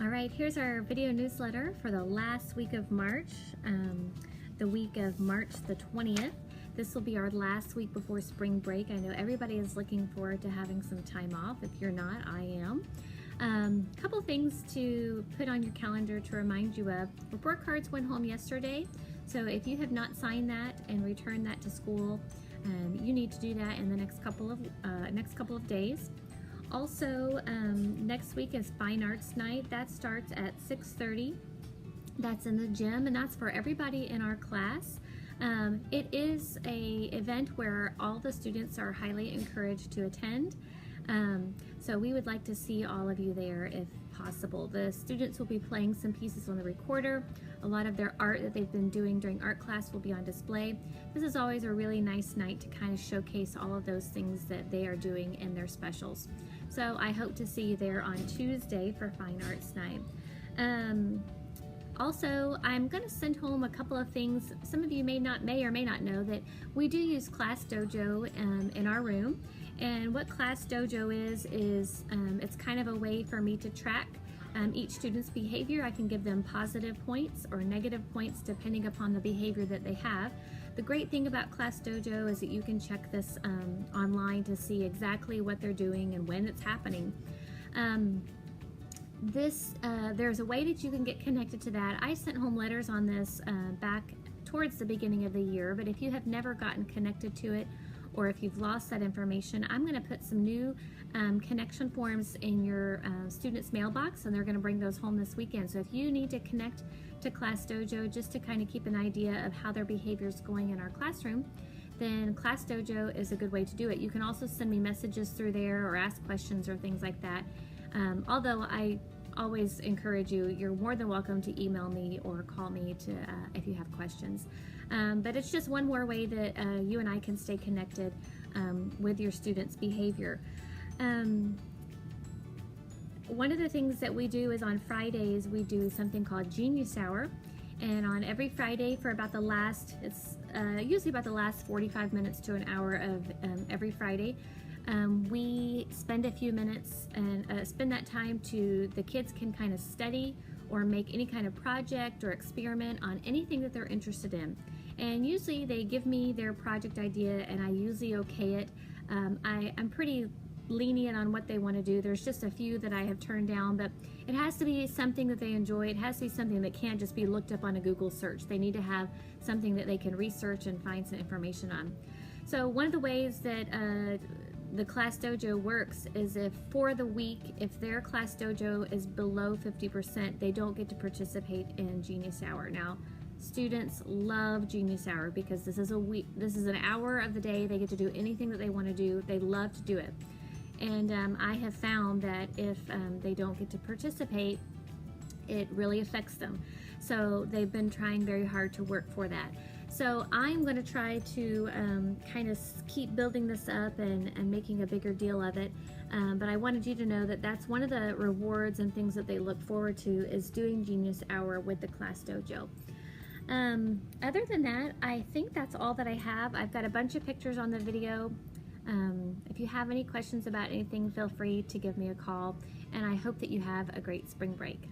All right, here's our video newsletter for the last week of March, the week of March the 20th. This will be our last week before spring break. I know everybody is looking forward to having some time off. If you're not, I am. Couple things to put on your calendar to remind you of. Report cards went home yesterday, so if you have not signed that and returned that to school, you need to do that in the next couple of days. Also, next week is Fine Arts Night. That starts at 6:30. That's in the gym, and that's for everybody in our class. It is an event where all the students are highly encouraged to attend. So we would like to see all of you there if possible. The students will be playing some pieces on the recorder. A lot of their art that they've been doing during art class will be on display. This is always a really nice night to kind of showcase all of those things that they are doing in their specials. So I hope to see you there on Tuesday for Fine Arts Night. Also, I'm going to send home a couple of things. Some of you may or may not know that we do use Class Dojo in our room. And what Class Dojo is it's kind of a way for me to track each student's behavior. I can give them positive points or negative points depending upon the behavior that they have. The great thing about Class Dojo is that you can check this online to see exactly what they're doing and when it's happening. There's a way that you can get connected to that. I sent home letters on this back towards the beginning of the year, but if you have never gotten connected to it, or if you've lost that information, I'm going to put some new connection forms in your students' mailbox, and they're going to bring those home this weekend. So if you need to connect to Class Dojo just to kind of keep an idea of how their behavior is going in our classroom, then Class Dojo is a good way to do it. You can also send me messages through there or ask questions or things like that. Although I always encourage you, you're more than welcome to email me or call me if you have questions. But it's just one more way that you and I can stay connected with your students' behavior. One of the things that we do is on Fridays we do something called Genius Hour, and on every Friday for about usually about the last 45 minutes to an hour of every Friday, we spend a few minutes and spend that time the kids can kind of study or make any kind of project or experiment on anything that they're interested in. And usually they give me their project idea and I usually okay it. I'm pretty lenient on what they want to do. There's just a few that I have turned down, but it has to be something that they enjoy. It has to be something that can't just be looked up on a Google search. They need to have something that they can research and find some information on. So one of the ways that the Class Dojo works is if for the week, if their Class Dojo is below 50%, they don't get to participate in Genius Hour. Now, students love Genius Hour because this is an hour of the day. They get to do anything that they want to do. They love to do it. And I have found that if they don't get to participate, it really affects them. So they've been trying very hard to work for that. So I'm going to try to kind of keep building this up and making a bigger deal of it. But I wanted you to know that that's one of the rewards and things that they look forward to is doing Genius Hour with the Class Dojo. Other than that, I think that's all that I have. I've got a bunch of pictures on the video. If you have any questions about anything, feel free to give me a call. And I hope that you have a great spring break.